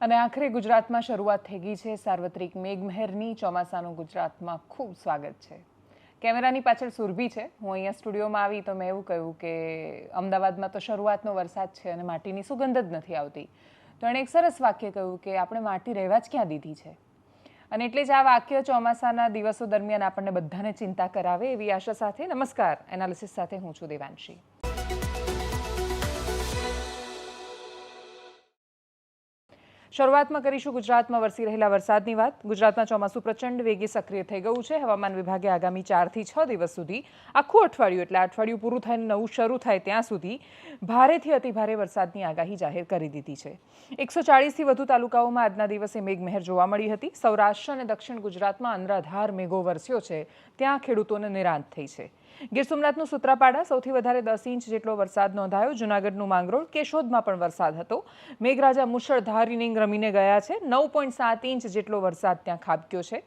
અને આખરે ગુજરાતમાં શરૂઆત થઈ ગઈ છે સાર્વત્રિક મેઘમહેરની. ચોમાસાનું ગુજરાતમાં ખૂબ સ્વાગત છે. કેમેરાની પાછળ સુરભી છે. હું અહીંયા સ્ટુડિયોમાં આવી તો મેં એવું કહ્યું કે અમદાવાદમાં તો શરૂઆતનો વરસાદ છે અને માટીની સુગંધ જ નથી આવતી. તો એણે એક સરસ વાક્ય કહ્યું કે આપણે માટી રહેવા જ ક્યાં દીધી છે. અને એટલે જ આ વાક્ય ચોમાસાના દિવસો દરમિયાન આપણને બધાને ચિંતા કરાવે એવી આશા સાથે. નમસ્કાર, એનાલિસિસ સાથે હું છું દેવાંશી. શરૂઆતમાં કરીશું ગુજરાતમાં વરસી રહેલા વરસાદની વાત. ગુજરાતમાં ચોમાસું પ્રચંડ વેગે સક્રિય થઈ ગયું છે. હવામાન વિભાગે આગામી 4 થી 6 દિવસ સુધી આખું અઠવાડિયું એટલે અઠવાડિયું પૂરું થઈને નવું શરૂ થાય ત્યાં સુધી ભારેથી અતિભારે વરસાદની આગાહી જાહેર કરી દીધી છે. 140થી વધુ તાલુકાઓમાં આજના દિવસે મેઘમહેર જોવા મળી હતી. સૌરાષ્ટ્ર અને દક્ષિણ ગુજરાતમાં અનરાધાર મેઘો વરસ્યો છે. ત્યાં ખેડૂતોને નિરાંત થઈ છે. ગીર સોમનાથનું સૂત્રાપાડા સૌથી વધારે 10 ઇંચ જેટલો વરસાદ નોંધાયો. જૂનાગઢનું માંગરોળ, કેશોદમાં પણ વરસાદ હતો. મેઘરાજા મુશળધાર ઇનિંગ રમીને ગયા છે. 9.7 ઇંચ જેટલો વરસાદ ત્યાં ખાબક્યો છે.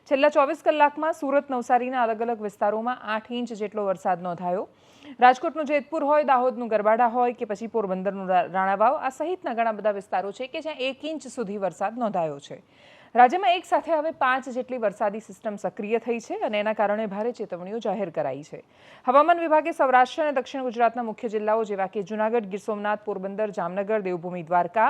છેલ્લા 24 કલાકમાં સુરત, નવસારીના અલગ અલગ વિસ્તારોમાં 8 ઇંચ જેટલો વરસાદ નોંધાયો. રાજકોટનું જેતપુર હોય, દાહોદનું ગરબાડા હોય કે પછી પોરબંદરનું રાણાવાવ, આ સહિતના ઘણા બધા વિસ્તારો છે કે જ્યાં 1 ઇંચ સુધી વરસાદ નોંધાયો છે. રાજ્યમાં એક સાથે હવે 5 જેટલી વરસાદી સિસ્ટમ સક્રિય થઈ છે અને એના કારણે ભારે ચેતવણીઓ જાહેર કરાઈ છે. હવામાન વિભાગે સૌરાષ્ટ્ર અને દક્ષિણ ગુજરાતના મુખ્ય જિલ્લાઓ જેવા કે જૂનાગઢ, ગીર સોમનાથ, પોરબંદર, જામનગર, દેવભૂમિ દ્વારકા,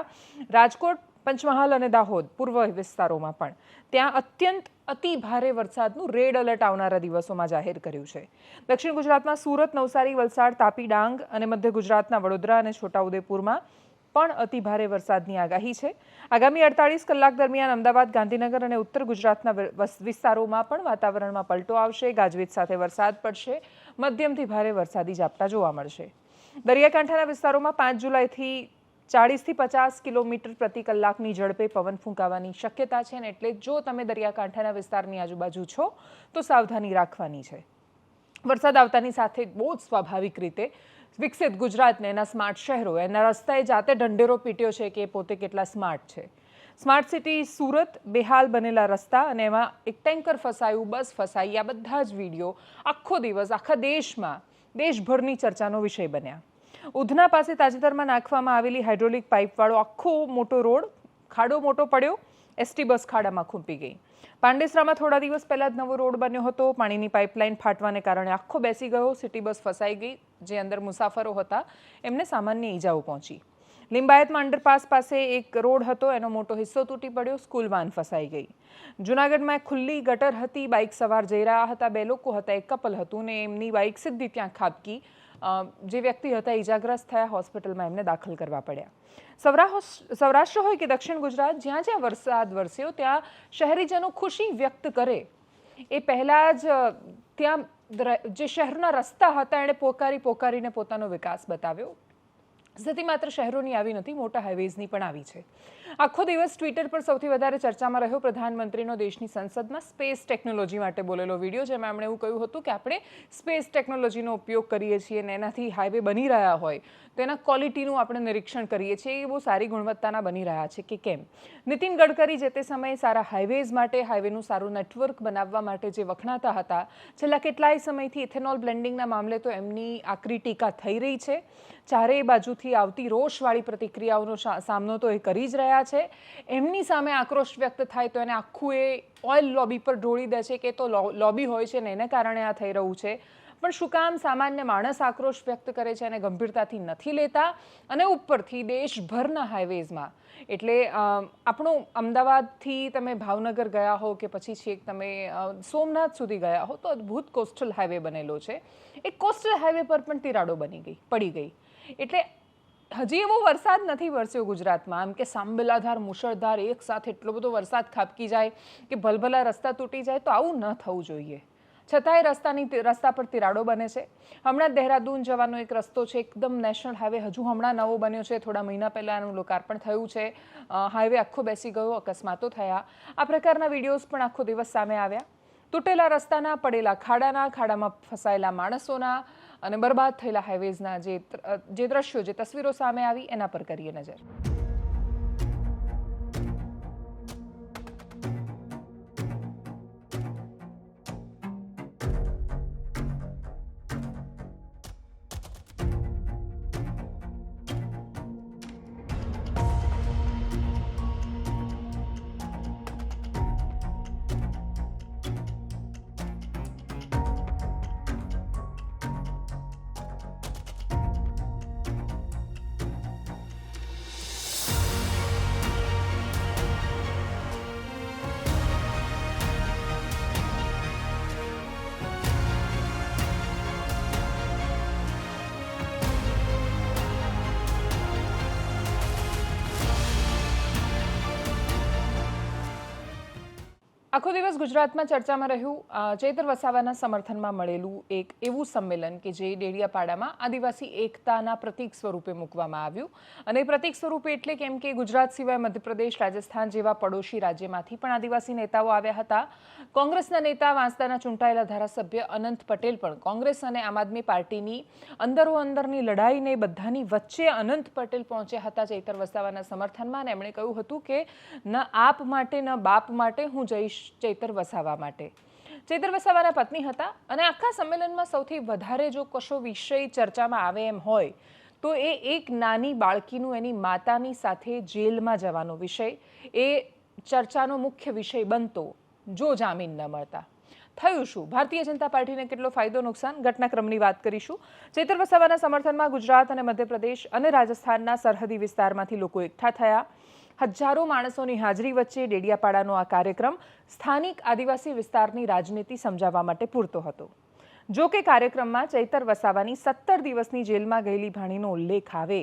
રાજકોટ, પંચમહાલ અને દાહોદ પૂર્વ વિસ્તારોમાં પણ ત્યાં અત્યંત અતિ ભારે વરસાદનું રેડ એલર્ટ આવનારા દિવસોમાં જાહેર કર્યું છે. દક્ષિણ ગુજરાતમાં સુરત, નવસારી, વલસાડ, તાપી, ડાંગ અને મધ્ય ગુજરાતના વડોદરા અને છોટાઉદેપુરમાં પણ અતિ ભારે વરસાદની આગાહી છે. આગામી 48 કલાક દરમિયાન અમદાવાદ, ગાંધીનગર અને ઉત્તર ગુજરાતના વિસ્તારોમાં પણ વાતાવરણમાં પલટો આવશે. ગાજવીજ સાથે વરસાદ પડશે. મધ્યમથી ભારે વરસાદી ઝાપટા જોવા મળશે. દરિયાકાંઠાના વિસ્તારોમાં 5 જુલાઈથી 40થી 50 કિલોમીટર પ્રતિ કલાકની ઝડપે પવન ફૂંકાવાની શક્યતા છે. અને એટલે જો તમે દરિયાકાંઠાના વિસ્તારની આજુબાજુ છો તો સાવધાની રાખવાની છે. વરસાદ આવતાની સાથે બહુ જ સ્વાભાવિક રીતે વિકસિત ગુજરાતને એના સ્માર્ટ શહેરો, એના રસ્તાએ જાતે ઢંઢેરો પીટ્યો છે કે પોતે કેટલા સ્માર્ટ છે. સ્માર્ટ સિટી સુરત, બેહાલ બનેલા રસ્તા અને એમાં એક ટેન્કર ફસાયું, બસ ફસાઈ, આ બધા જ વિડીયો આખો દિવસ આખા દેશમાં દેશભરની ચર્ચાનો વિષય બન્યા. ઉધના પાસે તાજેતરમાં નાખવામાં આવેલી હાઇડ્રોલિક પાઇપવાળો આખો મોટો રોડ, ખાડો મોટો પડ્યો, એસટી બસ ખાડામાં ખૂંપી ગઈ. પાંડેસરામાં થોડા દિવસ પહેલા જ નવો રોડ બન્યો હતો. પાણીની પાઇપલાઇન ફાટવાને કારણે આખો બેસી ગયો. સિટી બસ ફસાઈ ગઈ. જે અંદર મુસાફરો હતા એમને સામાન્ય ઈજાઓ પહોંચી. લિંબાયતમાં અંડરપાસ પાસે એક રોડ હતો, એનો મોટો હિસ્સો તૂટી પડ્યો. સ્કૂલ વાન ફસાઈ ગઈ. જૂનાગઢમાં ખુલ્લી ગટર હતી. બાઇક સવાર જઈ રહ્યા હતા. 2 લોકો હતા, એક કપલ હતું ને એમની બાઇક સીધી ત્યાં ખાબકી. જે વ્યક્તિ હતા ઈજાગ્રસ્ત થયા. હોસ્પિટલમાં એમને દાખલ કરવા પડ્યા. સૌરાષ્ટ્ર હોય કે દક્ષિણ ગુજરાત, જ્યાં જ્યાં વરસાદ વરસ્યો ત્યાં શહેરીજનો ખુશી વ્યક્ત કરે એ પહેલાં જ ત્યાં જે શહેરના રસ્તા હતા એણે પોકારીને પોતાનો વિકાસ બતાવ્યો. સ્થિતિ માત્ર શહેરોની આવી નથી, મોટા હાઈવેઝની પણ આવી છે. આખો દિવસ ટ્વિટર પર સૌથી વધારે ચર્ચામાં રહ્યો પ્રધાનમંત્રીનો દેશની સંસદમાં સ્પેસ ટેકનોલોજી માટે બોલેલો વિડીયો, જેમાં એમણે એવું કહ્યું હતું કે આપણે સ્પેસ ટેકનોલોજીનો ઉપયોગ કરીએ છીએ અને એનાથી હાઈવે બની રહ્યા હોય તો એના ક્વોલિટીનું આપણે નિરીક્ષણ કરીએ છીએ. એ બહુ સારી ગુણવત્તાના બની રહ્યા છે કે કેમ. નીતિન ગડકરી જે તે સમયે સારા હાઈવેઝ માટે, હાઈવેનું સારું નેટવર્ક બનાવવા માટે જે વખણાતા હતા, છેલ્લા કેટલાય સમયથી ઇથેનોલ બ્લેન્ડિંગના મામલે તો એમની આકરી ટીકા થઈ રહી છે. ચારેય બાજુથી આવતી રોષવાળી પ્રતિક્રિયાઓનો સામનો તો એ કરી જ રહ્યા છે. એમની સામે આક્રોશ વ્યક્ત થાય તો એને આખું એ ઓઇલ લોબી પર ઢોળી દે છે કે તો લોબી હોય છે ને એને કારણે આ થઈ રહ્યું છે. પણ શું કામ સામાન્ય માણસ આક્રોશ વ્યક્ત કરે છે અને ગંભીરતાથી નથી લેતા? અને ઉપરથી દેશભરના હાઈવેઝમાં એટલે આપણું અમદાવાદથી તમે ભાવનગર ગયા હો કે પછી છેક તમે સોમનાથ સુધી ગયા હો તો અદ્ભુત કોસ્ટલ હાઈવે બનેલો છે. એ કોસ્ટલ હાઈવે પર પણ તિરાડો પડી ગઈ. એટલે હજી એવો વરસાદ નથી વરસ્યો ગુજરાતમાં આમ કે સાંબેલાધાર, મુશળધાર એક સાથે એટલો બધો વરસાદ ખાબકી જાય કે ભલભલા રસ્તા તૂટી જાય. તો આવું ન થવું જોઈએ. છતાંય રસ્તા પર તિરાડો બને છે. હમણાં દહેરાદૂન જવાનો એક રસ્તો છે, એકદમ નેશનલ હાઈવે, હજુ હમણાં નવો બન્યો છે. થોડા મહિના પહેલાં એનું લોકાર્પણ થયું છે. હાઈવે આખો બેસી ગયો, અકસ્માતો થયા. આ પ્રકારના વિડીયોઝ પણ આખો દિવસ સામે આવ્યા. તૂટેલા રસ્તાના, પડેલા ખાડાના, ખાડામાં ફસાયેલા માણસોના અને બરબાદ થયેલા હાઈવેઝના જે દ્રશ્યો, જે તસવીરો સામે આવી એના પર કરીએ નજર. આખો દિવસ ગુજરાતમાં ચર્ચામાં રહ્યું ચૈતર વસાવાના સમર્થનમાં મળેલું એક એવું સંમેલન કે જે ડેડિયાપાડામાં આદિવાસી એકતાના પ્રતીક સ્વરૂપે મૂકવામાં આવ્યું અને પ્રતીક સ્વરૂપે એટલે કેમ કે ગુજરાત સિવાય મધ્યપ્રદેશ રાજસ્થાન જેવા પડોશી રાજ્યમાંથી પણ આદિવાસી નેતાઓ આવ્યા હતા. કોંગ્રેસના નેતા વાંસદાના ચૂંટાયેલા ધારાસભ્ય અનંત પટેલ પણ કોંગ્રેસ અને આમ આદમી પાર્ટીની અંદરોઅંદરની લડાઈને બધાની વચ્ચે અનંત પટેલ પહોંચ્યા હતા ચૈતર વસાવાના સમર્થનમાં અને એમણે કહ્યું હતું કે ન આપ માટે ન બાપ માટે હું જઈશ ચૈતર વસાવા માટે. ચૈતર વસાવાના પત્ની હતા અને આખા સંમેલનમાં સૌથી વધારે જો કશો વિષય ચર્ચામાં આવે એમ હોય તો એ એક નાની બાળકીનું એની માતાની સાથે જેલમાં જવાનો વિષય એ ચર્ચાનો મુખ્ય વિષય બનતો જો જામીન ન મળતા. થયું શું? ભારતીય જનતા પાર્ટીને કેટલો ફાયદો નુકસાન ઘટનાક્રમની વાત કરીશું. ચૈતર વસાવાના સમર્થનમાં ગુજરાત અને મધ્યપ્રદેશ અને રાજસ્થાનના સરહદી વિસ્તારમાંથી લોકો એકઠા થયા. હજારો માણસોની હાજરી વચ્ચે ડેડિયાપાડાનો આ કાર્યક્રમ સ્થાનિક આદિવાસી વિસ્તારની રાજનીતિ સમજાવવા માટે પૂરતો હતો. જો કે કાર્યક્રમમાં ચૈતર વસાવાની 17 દિવસની જેલમાં ગયેલી ભાણીનો ઉલ્લેખ આવે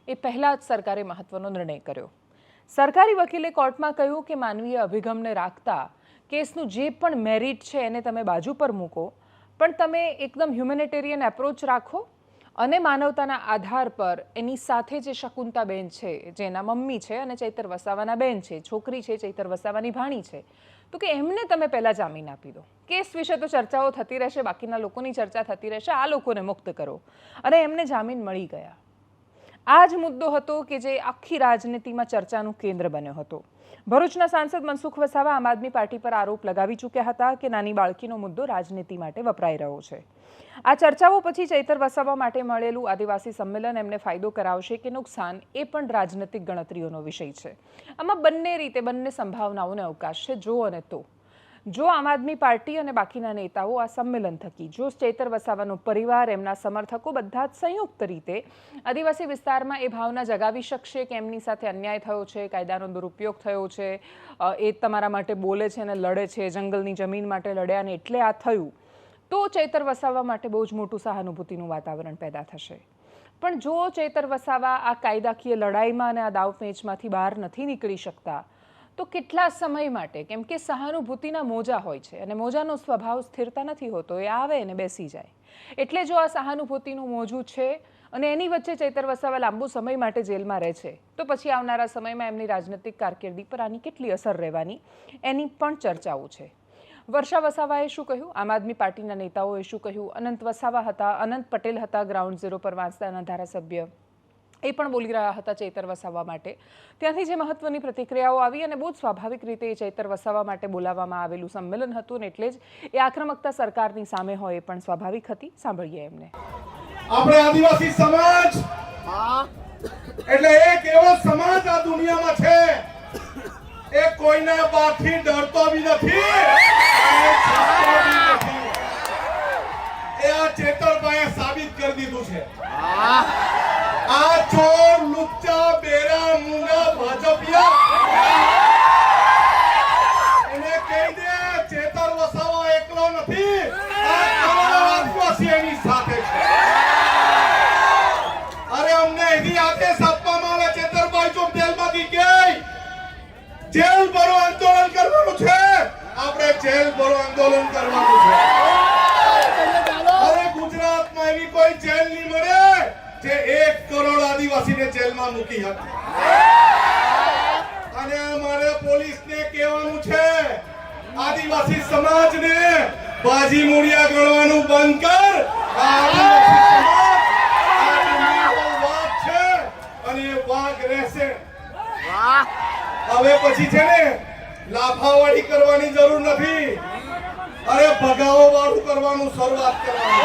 એ પહેલા જ સરકારે મહત્વનો નિર્ણય કર્યો. સરકારી વકીલે કોર્ટમાં કહ્યું કે માનવીય અભિગમને રાખતા કેસનું જે પણ મેરિટ છે એને તમે બાજુ પર મૂકો, પણ તમે એકદમ હ્યુમેનિટેરિયન એપ્રોચ રાખો અને માનવતાના આધાર પર એની સાથે જે શકુંતાબેન છે, જેના મમ્મી છે અને ચૈતર વસાવાના બેન છે, છોકરી છે, ચૈતર વસાવાની ભાણી છે, તો કે એમને તમે પહેલાં જામીન આપી દો. કેસ વિશે તો ચર્ચાઓ થતી રહેશે, બાકીના લોકોની ચર્ચા થતી રહેશે, આ લોકોને મુક્ત કરો. અને એમને જામીન મળી ગયા. આ જ મુદ્દો હતો કે જે આખી રાજનીતિમાં ચર્ચાનું કેન્દ્ર બન્યો હતો. ભરૂચના સાંસદ મનસુખ વસાવા આમ આદમી પાર્ટી પર આરોપ લગાવી ચૂક્યા હતા કે નાની બાળકીનો મુદ્દો રાજનીતિ માટે વપરાઈ રહ્યો છે. આ ચર્ચાઓ પછી ચૈતર વસાવા માટે મળેલું આદિવાસી સંમેલન એમને ફાયદો કરાવશે કે નુકસાન એ પણ રાજનીતિક ગણતરીઓનો વિષય છે. આમાં બંને રીતે બંને સંભાવનાઓને અવકાશ છે. જો અને તો જો આમ આદમી પાર્ટી અને બાકીના નેતાઓ આ સંમેલન થકી, જો ચૈતર વસાવાનો પરિવાર, એમના સમર્થકો બધા જ સંયુક્ત રીતે આદિવાસી વિસ્તારમાં એ ભાવના જગાવી શકશે કે એમની સાથે અન્યાય થયો છે, કાયદાનો દુરુપયોગ થયો છે, એ તમારા માટે બોલે છે અને લડે છે, જંગલની જમીન માટે લડ્યા ને એટલે આ થયું, તો ચૈતર વસાવા માટે બહુ જ મોટું સહાનુભૂતિનું વાતાવરણ પેદા થશે. પણ જો ચૈતર વસાવા આ કાયદાકીય લડાઈમાં અને આ દાવપેચમાંથી બહાર નથી નીકળી શકતા તો કેટલા સમય માટે, કેમ કે સહાનુભૂતિના મોજા હોય છે અને મોજાનો સ્વભાવ સ્થિરતા નથી હોતો, એ આવે અને બેસી જાય. એટલે જો આ સહાનુભૂતિનું મોજું છે અને એની વચ્ચે ચૈતર વસાવા લાંબુ સમય માટે જેલમાં રહે છે તો પછી આવનારા સમયમાં એમની રાજનીતિક કારકિર્દી પર આની કેટલી અસર રહેવાની એની પણ ચર્ચાઓ છે. વર્ષા વસાવાએ શું કહ્યું, આમ આદમી પાર્ટીના નેતાઓએ શું કહ્યું, અનંત વસાવા હતા, અનંત પટેલ હતા ગ્રાઉન્ડ ઝીરો પર વાંસદાના ધારાસભ્ય, એ પણ બોલી રહ્યા હતા ચૈતર વસાવા માટે. ત્યાંથી જે મહત્વની પ્રતિક્રિયાઓ આવી અને બહુ જ સ્વાભાવિક રીતે એ ચૈતર વસાવા માટે બોલાવવામાં આવેલું સંમેલન હતું ને એટલે જ એ આક્રમકતા સરકારની સામે હોય એ પણ સ્વાભાવિક હતી. સાંભળીએ એમને. આપણે આદિવાસી સમાજ એટલે એક એવો સમાજ આ દુનિયામાં છે એ કોઈના બાથી ડરતો બી નથી, એ આ ચેતરભાઈએ સાબિત કરી દીધું છે. આ ચોર, લુચ્ચા, બેરા, મૂંગા, ભાજપિયા એને કહી દે ચેતર વસાવા એકલો નથી, આ કરોડો આદિવાસી એની સાથે છે. અરે અમને એવી આદેશ આપવામાં આવે ચેતરભાઈ જો જેલમાંથી ગઈ, જેલ ભરો આંદોલન કરવાનું છે, આપણે જેલ ભરો આંદોલન કરવાનું છે. અરે ગુજરાતમાં એવી કોઈ જેલ નહીં મળે જે 1 કરોડ આદિવાસીને જેલમાં મૂકી હતી. અને અમારે પોલીસને કહેવાનું છે આદિવાસી સમાજને બાજી મૂળિયા ગણવાનું બંધ કર. આદિવાસી સમાજ આ વાઘ છે અને એ વાઘ રહેશે. હવે પછી છે ને લાફાવાળી કરવાની જરૂર નથી, અરે ભગાવો વાળું કરવાનું શરૂઆત કરવાનું.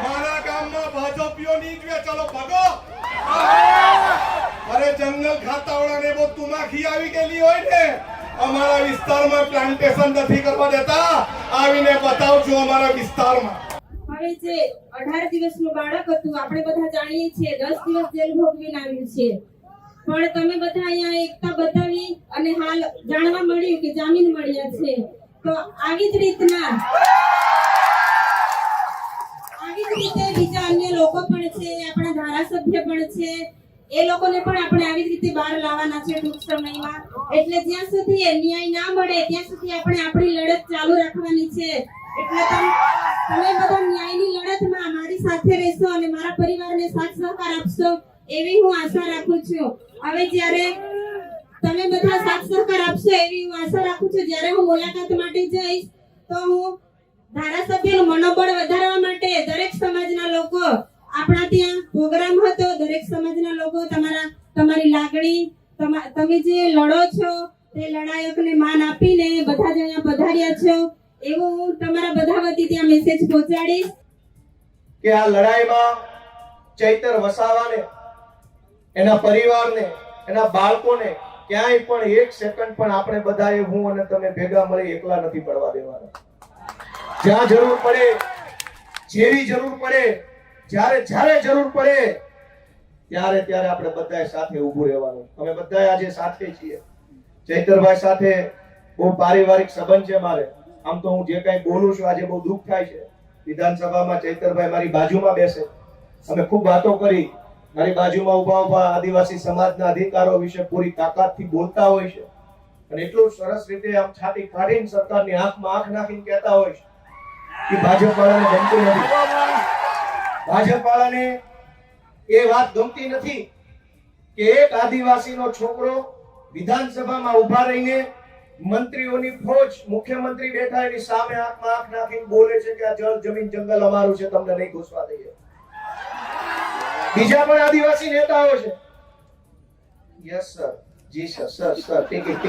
મારા ગામમાં ભાજપીઓ નહીં જોઈએ, ચલો ભગો. અરે જંગલ ખાતાવાળાને બહુ તુમાખી આવી ગયેલી હોય ને, અમારા વિસ્તારમાં પ્લાન્ટેશન નથી કરવા દેતા, આવીને બતાવજો અમારા વિસ્તારમાં. હવે જે 18 દિવસનું બાળક હતું, આપણે બધા જાણીએ છીએ 10 દિવસ જેલ ભોગવીને આવ્યું છે, પણ તમે બધા અહીંયા એકતા બતાવી અને હાલ જાણવા મળ્યું કે જામીન મળ્યા છે. તો આવી જ રીતે બીજા અન્ય લોકો પણ છે, આપણા ધારાસભ્ય પણ છે, એ લોકોને પણ આપણે આવી જ રીતે બહાર લાવવાના છે ટૂંક સમયમાં. એટલે જ્યાં સુધી એ ન્યાય ના મળે ત્યાં સુધી આપણે આપણી લડત ચાલુ રાખવાની છે. એટલે તમે બધા ન્યાયની લડતમાં મારી સાથે રહેશો અને મારા પરિવારને સાથ સહકાર આપશો એવી હું આશા રાખું છું. હવે જ્યારે તમે બધા સાથ સહકાર આપશો એવી હું આશા રાખું છું. જ્યારે હું મુલાકાત માટે જઈશ તો હું ધારાસભ્યનું મનોબળ વધારવા માટે દરેક સમાજના લોકો, આપણા ત્યાં પ્રોગ્રામ હતો, દરેક સમાજના લોકો તમારી લાગણી, તમે જે લડો છો તે લડાયકને માન આપીને બધા જ અહીંયા પધાર્યા છો એવું હું તમારા બધા વતી ત્યાં મેસેજ પહોંચાડીશ કે આ લડાઈમાં ચૈતર વસાવાને, એના પરિવારને, એના બાળકોને ક્યાંય પણ એક સેકન્ડ પણ આપણે બધાએ, હું અને તમે ભેગા મળી એકલા નથી પડવા દેવાના. જ્યાં જરૂર પડે, જેવી જરૂર પડે, જ્યારે જરૂર પડે ત્યારે આપણે બધાએ સાથે ઊભું રહેવાનું. અમે બધાએ આજે સાથે છીએ. ચૈતરભાઈ સાથે બહુ પારિવારિક સંબંધ છે મારે. આમ તો હું જે કઈ બોલું છું આજે બહુ દુઃખ થાય છે. વિધાનસભામાં ચૈતરભાઈ મારી બાજુમાં બેસે, અમે ખૂબ વાતો કરી, મારી બાજુમાં ઉભા આદિવાસી સમાજના અધિકારો વિશે પૂરી તાકાતથી બોલતા હોય છે અને એટલું સરસ રીતે આમ છાતી કાઢીને સરકારની આંખમાં આંખ નાખીને કહેતા હોય છે કે ભાજપ વાળાને ગમતું નથી. ભાજપ વાળાને એ વાત ગમતી નથી કે એક આદિવાસીનો છોકરો વિધાનસભામાં ઉભા રહીને મંત્રીઓની ફોજ, મુખ્યમંત્રી બેઠા એની સામે આંખમાં આંખ નાખીને બોલે છે કે આ જળ જમીન જંગલ અમારું છે, તમને નહીં ઘૂસવા દઈએ. બીજા પણ આદિવાસી નેતાઓ છે. યસ સર, જી sir, sir ticket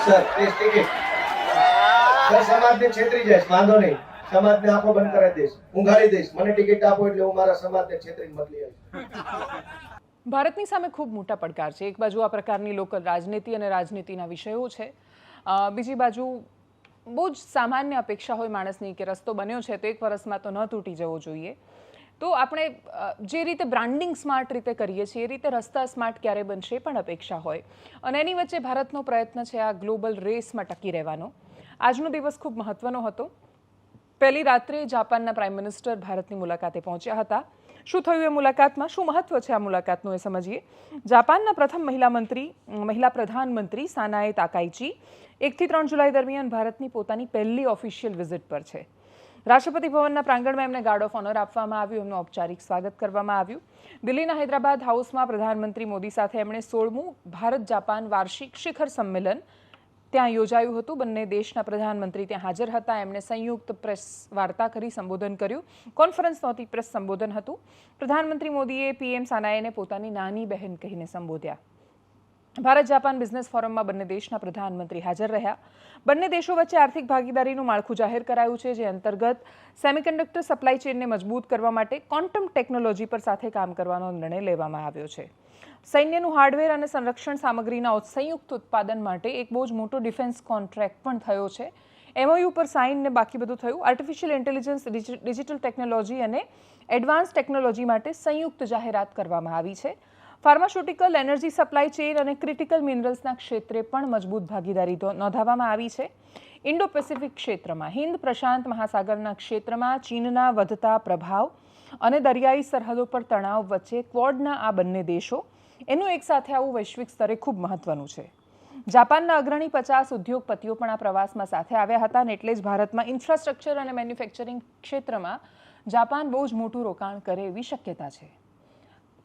sir, please ticket. Sir સમાજને છેતરી જાય, વાંધો નહીં, સમાજને આંખો બંધ કરાવી દઈશ, હું ગાળી દઈશ, મને ટિકિટ આપો એટલે હું મારા સમાજને છેતરીને બદલી આવીશ. ભારતની સામે ખૂબ મોટા પડકાર છે. એક બાજુ આ પ્રકારની લોકલ રાજનીતિ અને રાજનીતિના વિષયો છે, બીજી બાજુ બહુ જ સામાન્ય અપેક્ષા હોય માણસની કે રસ્તો બન્યો છે તો 1 વર્ષમાં તો ન તૂટી જવો જોઈએ. તો આપણે જે રીતે બ્રાન્ડિંગ સ્માર્ટ રીતે કરીએ છીએ એ રીતે રસ્તા સ્માર્ટ ક્યારે બનશે પણ અપેક્ષા હોય. અને એની વચ્ચે ભારતનો પ્રયત્ન છે આ ગ્લોબલ રેસમાં ટકી રહેવાનો. આજનો દિવસ ખૂબ મહત્વનો હતો. પહેલી રાત્રે જાપાનના પ્રાઇમ મિનિસ્ટર ભારતની મુલાકાતે પહોંચ્યા હતા. શું થયું એ મુલાકાતમાં, શું મહત્વ છે આ મુલાકાતનું એ સમજીએ. જાપાનના પ્રથમ મહિલા પ્રધાનમંત્રી સાનાએ તાકાઈચી 1 થી 3 જુલાઈ દરમિયાન ભારતની પોતાની પહેલી ઓફિશિયલ વિઝિટ પર છે. રાષ્ટ્રપતિ ભવનના પ્રાંગણમાં એમને ગાર્ડ ઓફ ઓનર આપવામાં આવ્યું, એમનું ઔપચારિક સ્વાગત કરવામાં આવ્યું. દિલ્હીના હૈદરાબાદ હાઉસમાં પ્રધાનમંત્રી મોદી સાથે એમણે 16મું ભારત જાપાન વાર્ષિક શિખર સંમેલન ત્યાં યોજાયું હતું. બંને દેશના પ્રધાનમંત્રી ત્યાં હાજર હતા. એમણે સંયુક્ત પ્રેસ વાર્તા કરી સંબોધન કર્યું. કોન્ફરન્સ નહોતી, પ્રેસ સંબોધન હતું. પ્રધાનમંત્રી મોદીએ પીએમ સાનાએને પોતાની નાની બહેન કહીને સંબોધ્યા. ભારત જાપાન બિઝનેસ ફોરમમાં બંને દેશના પ્રધાનમંત્રી હાજર રહ્યા. બંને દેશો વચ્ચે આર્થિક ભાગીદારીનું માળખું જાહેર કરાયું છે, જે અંતર્ગત સેમિકન્ડક્ટર સપ્લાય ચેનને મજબૂત કરવા માટે ક્વોન્ટમ ટેકનોલોજી પર સાથે કામ કરવાનો નિર્ણય લેવામાં આવ્યો છે. સૈન્યનું હાર્ડવેર અને સંરક્ષણ સામગ્રીના સંયુક્ત ઉત્પાદન માટે એક બહુ જ મોટો ડિફેન્સ કોન્ટ્રાક્ટ પણ થયો છે. MOU પર સાઇન ને બાકી બધું થયું. આર્ટિફિશિયલ ઇન્ટેલિજન્સ, ડિજિટલ ટેકનોલોજી અને એડવાન્સ ટેકનોલોજી માટે સંયુક્ત જાહેરાત કરવામાં આવી છે. ફાર્માસ્યુટિકલ, એનર્જી સપ્લાય ચેન અને ક્રિટિકલ મિનરલ્સના ક્ષેત્રે પણ મજબૂત ભાગીદારી નોંધાવવામાં આવી છે. ઇન્ડો પેસિફિક ક્ષેત્રમાં, હિન્દ પ્રશાંત મહાસાગરના ક્ષેત્રમાં ચીનના વધતા પ્રભાવ અને દરિયાઈ સરહદો પર તણાવ વચ્ચે ક્વોડના આ બંને દેશો એનું એકસાથે આવું વૈશ્વિક સ્તરે ખૂબ મહત્વનું છે. જાપાનના અગ્રણી 50 ઉદ્યોગપતિઓ પણ આ પ્રવાસમાં સાથે આવ્યા હતા અને એટલે જ ભારતમાં ઇન્ફ્રાસ્ટ્રક્ચર અને મેન્યુફેક્ચરિંગ ક્ષેત્રમાં જાપાન બહુ જ મોટું રોકાણ કરે એવી શક્યતા છે.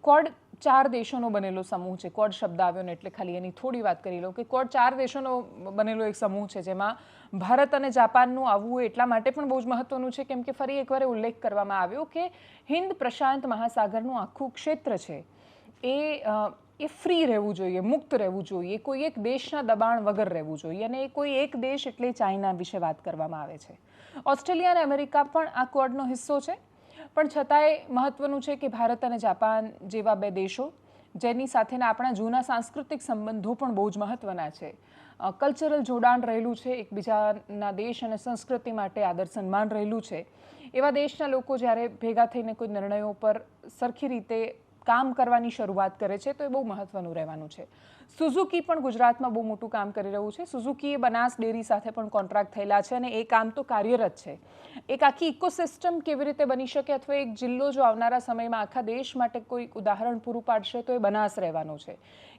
ક્વોડ 4 દેશોનો બનેલો સમૂહ છે. ક્વોડ શબ્દ આવ્યો ને એટલે ખાલી એની થોડી વાત કરી લઉં કે ક્વોડ 4 દેશોનો બનેલો એક સમૂહ છે, જેમાં ભારત અને જાપાનનું આવવું એટલા માટે પણ બહુ જ મહત્વનું છે કેમ કે ફરી એકવાર ઉલ્લેખ કરવામાં આવ્યો કે હિન્દ પ્રશાંત મહાસાગરનું આખું ક્ષેત્ર છે એ ફ્રી રહેવું જોઈએ, મુક્ત રહેવું જોઈએ, કોઈ એક દેશના દબાણ વગર રહેવું જોઈએ. અને એ કોઈ એક દેશ એટલે ચાઇના વિશે વાત કરવામાં આવે છે. ઓસ્ટ્રેલિયા અને અમેરિકા પણ આ ક્વોડનો હિસ્સો છે. પણ છતાંય મહત્વનું છે કે ભારત અને જાપાન જેવા 2 દેશો જેની સાથેના આપણા જૂના સાંસ્કૃતિક સંબંધો પણ બહુ જ મહત્વના છે, કલ્ચરલ જોડાણ રહેલું છે, એકબીજાના દેશ અને સંસ્કૃતિ માટે આદર સન્માન રહેલું છે, એવા દેશના લોકો જ્યારે ભેગા થઈને કોઈ નિર્ણયો પર સરખી રીતે કામ કરવાની શરૂઆત કરે છે તો એ બહુ મહત્વનું રહેવાનું છે. સુઝુકી પણ ગુજરાતમાં બહુ મોટું કામ કરી રહ્યું છે. સુઝુકીએ બનાસ ડેરી સાથે પણ કોન્ટ્રાક્ટ થયેલા છે અને એ કામ તો કાર્યરત છે. એક આખી ઇકોસિસ્ટમ કેવી રીતે બની શકે અથવા એક જિલ્લો જો આવનારા સમયમાં આખા દેશ માટે કોઈ ઉદાહરણ પૂરું પાડશે તો એ બનાસ રહેવાનો છે.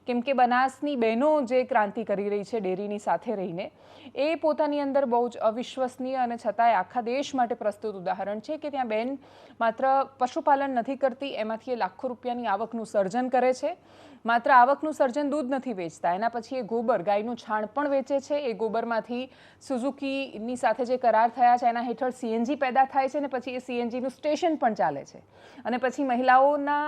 કેમ કે બનાસની બહેનો જે ક્રાંતિ કરી રહી છે ડેરીની સાથે રહીને, એ પોતાની અંદર બહુ જ અવિશ્વસનીય અને છતાંય આખા દેશ માટે પ્રસ્તુત ઉદાહરણ છે કે ત્યાં બહેન માત્ર પશુપાલન નથી કરતી, એમાંથી એ લાખો રૂપિયાની આવકનું સર્જન કરે છે. માત્ર આવકનું સર્જન દૂધ નથી વેચતા, એના પછી એ ગોબર ગાયનું છાણ પણ વેચે છે. એ ગોબરમાંથી સુઝુકીની સાથે જે કરાર થયા છે એના હેઠળ સીએનજી પેદા થાય છે અને પછી એ સીએનજીનું સ્ટેશન પણ ચાલે છે. અને પછી મહિલાઓના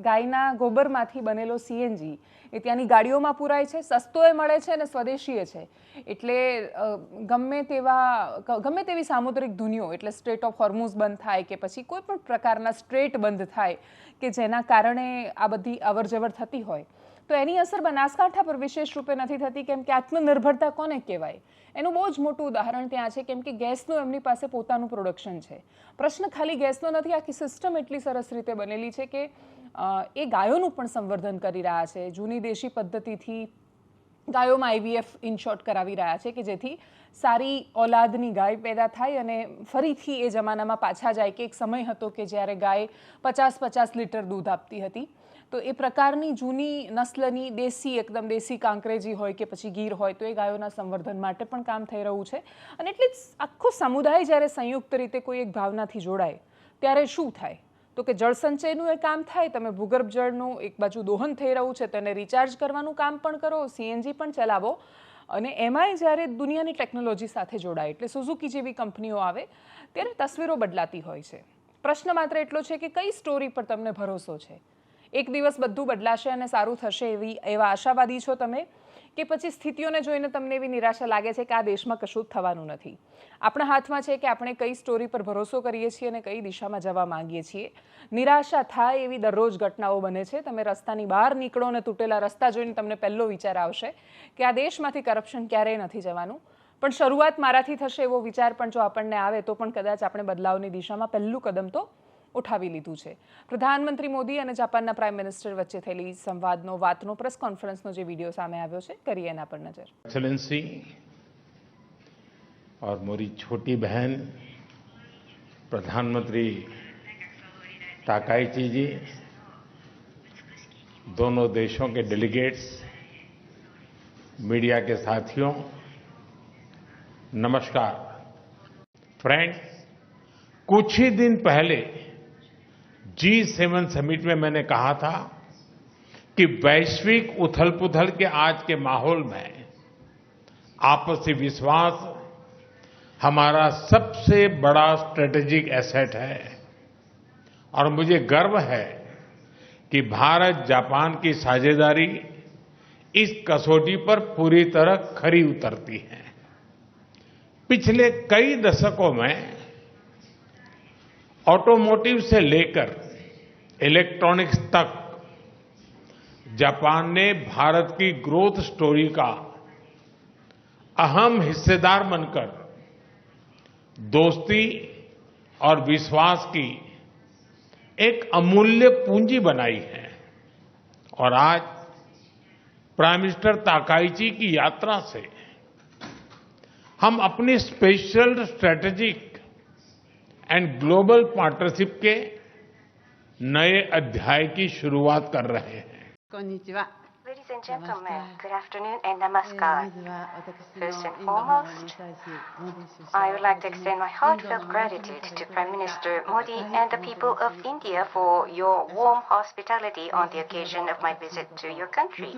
ગાયના ગોબરમાંથી બનેલો સીએનજી એ ત્યાંની ગાડીઓમાં પુરાય છે, સસ્તો એ મળે છે અને સ્વદેશીય છે. એટલે ગમે તેવી સામુદ્રિક ધુનીઓ, એટલે સ્ટ્રેટ ઓફ હોર્મુઝ બંધ થાય કે પછી કોઈ પણ પ્રકારના સ્ટ્રેટ બંધ થાય કે જેના કારણે આ બધી અવરજવર થતી હોય, તો એની અસર બનાસકાંઠા પર વિશેષ રૂપે નથી થતી. કેમ કે આત્મનિર્ભરતા કોને કહેવાય એનું બહુ જ મોટું ઉદાહરણ ત્યાં છે. કેમ કે ગેસનું એમની પાસે પોતાનું પ્રોડક્શન છે. પ્રશ્ન ખાલી ગેસનો નથી, આખી સિસ્ટમ એટલી સરસ રીતે બનેલી છે કે એ ગાયોનું પણ સંવર્ધન કરી રહ્યા છે. જૂની દેશી પદ્ધતિથી ગાયોમાં આઈવીએફ ઇનશોર્ટ કરાવી રહ્યા છે કે જેથી સારી ઓલાદની ગાય પેદા થાય અને ફરીથી એ જમાનામાં પાછા જાય કે એક સમય હતો કે જ્યારે ગાય 50-50 લીટર દૂધ આપતી હતી. તો એ પ્રકારની જૂની નસ્લની દેશી, એકદમ દેશી કાંકરેજી હોય કે પછી ગીર હોય તો એ ગાયોના સંવર્ધન માટે પણ કામ થઈ રહ્યું છે. અને એટલે આખો સમુદાય જ્યારે સંયુક્ત રીતે કોઈ એક ભાવનાથી જોડાય ત્યારે શું થાય તો કે જળસંચયનું એ કામ થાય. તમે ભૂગર્ભ જળનું એક બાજુ દોહન થઈ રહ્યું છે તેને રિચાર્જ કરવાનું કામ પણ કરો, સીએનજી પણ ચલાવો, અને એમાંય જ્યારે દુનિયાની ટેકનોલોજી સાથે જોડાય એટલે સુઝુકી જેવી કંપનીઓ આવે ત્યારે તસવીરો બદલાતી હોય છે. પ્રશ્ન માત્ર એટલો છે કે કઈ સ્ટોરી પર તમને ભરોસો છે. એક દિવસ બધું બદલાશે અને સારું થશે એવા આશાવાદી છો તમે, કે પછી સ્થિતિઓને જોઈને તમને એવી નિરાશા લાગે છે કે આ દેશમાં કશું જ થવાનું નથી. આપણા હાથમાં છે કે આપણે કઈ સ્ટોરી પર ભરોસો કરીએ છીએ અને કઈ દિશામાં જવા માંગીએ છીએ. નિરાશા થાય એવી દરરોજ ઘટનાઓ બને છે. તમે રસ્તાની બહાર નીકળો અને તૂટેલા રસ્તા જોઈને તમને પહેલો વિચાર આવશે કે આ દેશમાંથી કરપ્શન ક્યારેય નથી જવાનું. પણ શરૂઆત મારાથી થશે એવો વિચાર પણ જો આપણને આવે તો પણ કદાચ આપણે બદલાવની દિશામાં પહેલું કદમ તો ઉઠાવી લીધું છે. પ્રધાનમંત્રી મોદી અને જાપાનના પ્રાઇમ મિનિસ્ટર વચ્ચે થયેલી વાતનો પ્રેસ કોન્ફરન્સનો જે વિડીયો સામે આવ્યો છે, કરીએ એના પર નજર. एक्सेलेंसी और मेरी छोटी बहन प्रधानमंत्री ताकाइची जी, दोनों देशों के डेलीगेट्स, मीडिया के साथियों, नमस्कार. फ्रेंड्स, कुछ ही दिन पहले G7 समिट में मैंने कहा था कि वैश्विक उथल-पुथल के आज के माहौल में आपसी विश्वास हमारा सबसे बड़ा स्ट्रेटेजिक एसेट है और मुझे गर्व है कि भारत जापान की साझेदारी इस कसौटी पर पूरी तरह खरी उतरती है. पिछले कई दशकों में ऑटोमोटिव से लेकर इलेक्ट्रॉनिक्स तक जापान ने भारत की ग्रोथ स्टोरी का अहम हिस्सेदार बनकर दोस्ती और विश्वास की एक अमूल्य पूंजी बनाई है. और आज प्राइम मिनिस्टर ताकाइची की यात्रा से हम अपनी special strategic and global partnership के नए अध्याय की शुरुआत कर रहे हैं. Ladies and gentlemen, good afternoon and namaskar. First and foremost, I would like to extend my heartfelt gratitude to Prime Minister Modi and the people of India for your warm hospitality on the occasion of my visit to your country.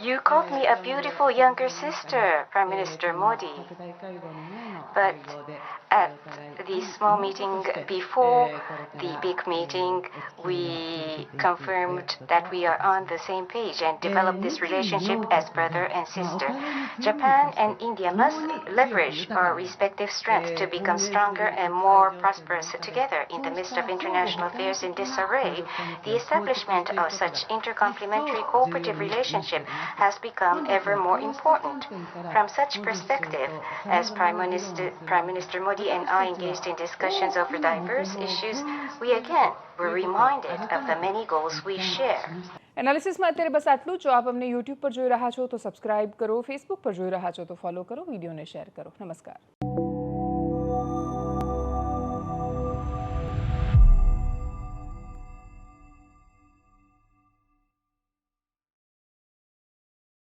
You called me a beautiful younger sister, Prime Minister Modi. But at the small meeting before the big meeting, we confirmed that we are on the same page and develop this relationship as brother and sister. Japan and India must leverage our respective strength to become stronger and more prosperous together. In the midst of international affairs in disarray, the establishment of such intercomplementary cooperative relationship has become ever more important. From such perspective, as Prime Minister Modi and I engaged engaged in discussions over diverse issues, we again were reminded of the many goals we share. એનાલિસિસમાં અત્યારે બસ આટલું. જો આપ અમને YouTube પર જોઈ રહ્યા છો તો સબસ્ક્રાઇબ કરો, ફેસબુક પર જોઈ રહ્યા છો તો ફોલો કરો, વિડીયોને શેર કરો. નમસ્કાર.